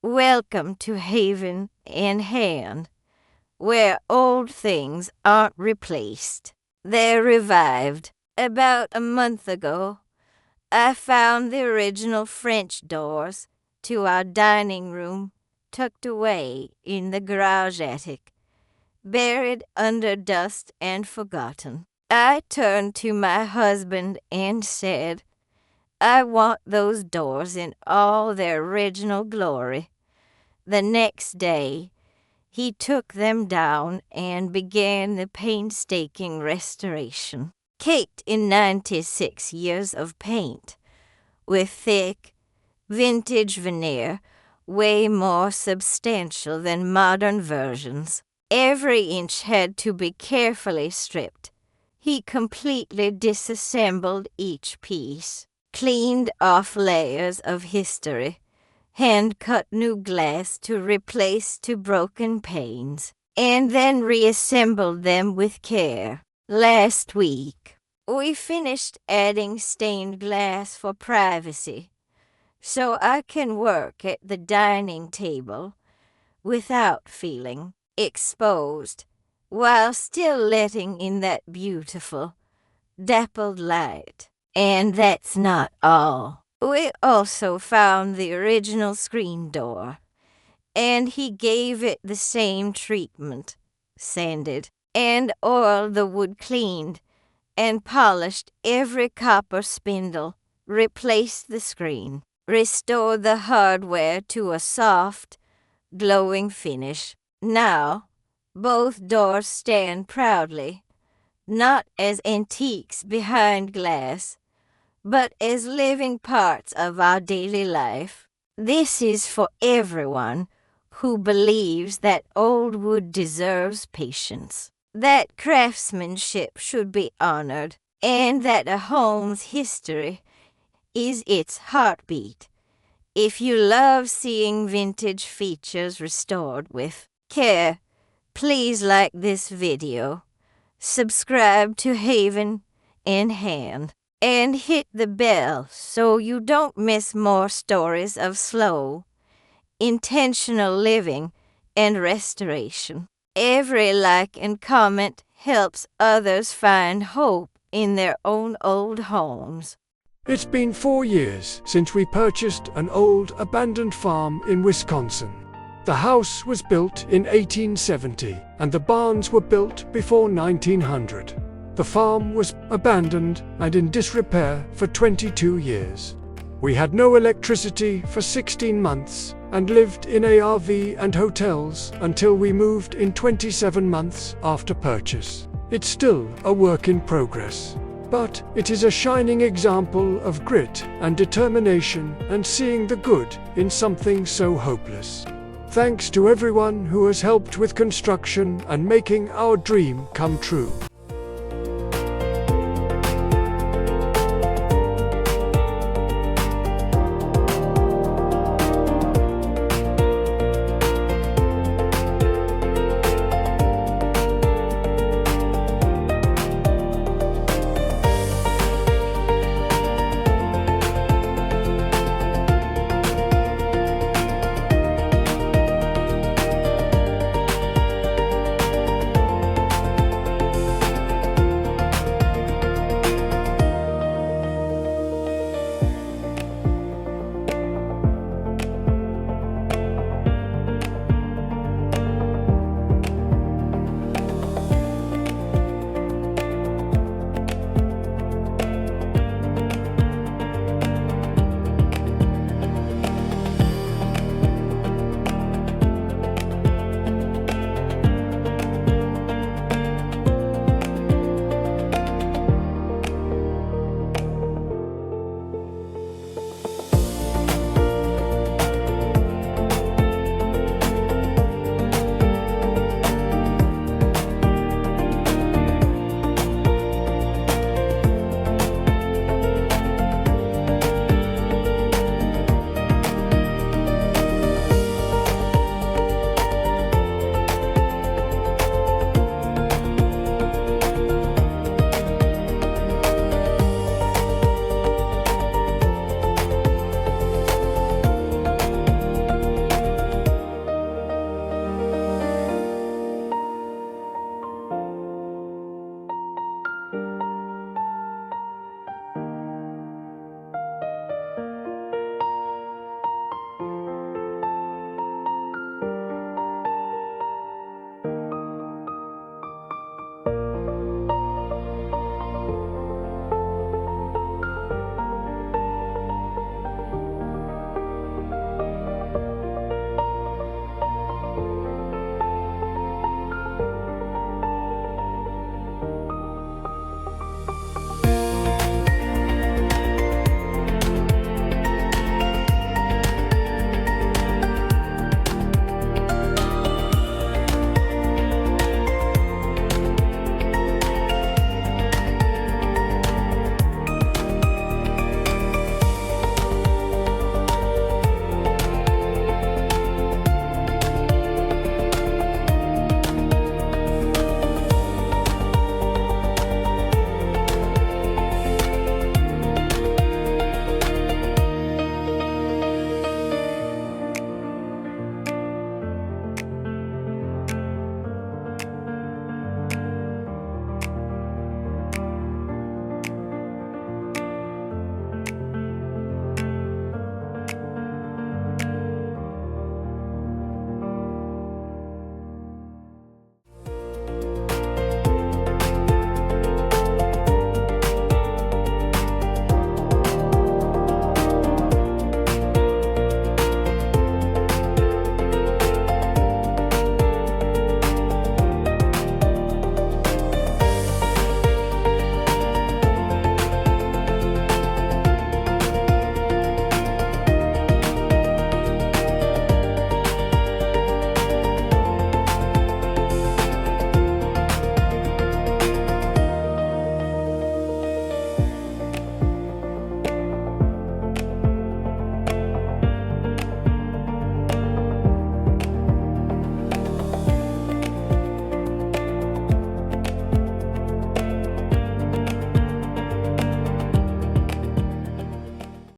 Welcome to Haven in Hand, where old things aren't replaced. They're revived. About a month ago, I found the original French doors to our dining room tucked away in the garage attic, buried under dust and forgotten. I turned to my husband and said, I want those doors in all their original glory. The next day, he took them down and began the painstaking restoration. Caked in 96 years of paint, with thick, vintage veneer, way more substantial than modern versions. Every inch had to be carefully stripped. He completely disassembled each piece, cleaned off layers of history, hand-cut new glass to replace two broken panes, and then reassembled them with care. Last week, we finished adding stained glass for privacy, so I can work at the dining table without feeling exposed, while still letting in that beautiful, dappled light. And that's not all. We also found the original screen door, and he gave it the same treatment, sanded and oiled the wood cleaned, and polished every copper spindle, replaced the screen, restored the hardware to a soft, glowing finish. Now, both doors stand proudly, not as antiques behind glass, but as living parts of our daily life. This is for everyone who believes that old wood deserves patience, that craftsmanship should be honored, and that a home's history is its heartbeat. If you love seeing vintage features restored with care, please like this video, subscribe to Haven in Hand, and hit the bell so you don't miss more stories of slow, intentional living and restoration. Every like and comment helps others find hope in their own old homes. It's been 4 years since we purchased an old abandoned farm in Wisconsin. The house was built in 1870 and the barns were built before 1900. The farm was abandoned and in disrepair for 22 years. We had no electricity for 16 months and lived in ARV and hotels until we moved in 27 months after purchase. It's still a work in progress, but it is a shining example of grit and determination and seeing the good in something so hopeless. Thanks to everyone who has helped with construction and making our dream come true.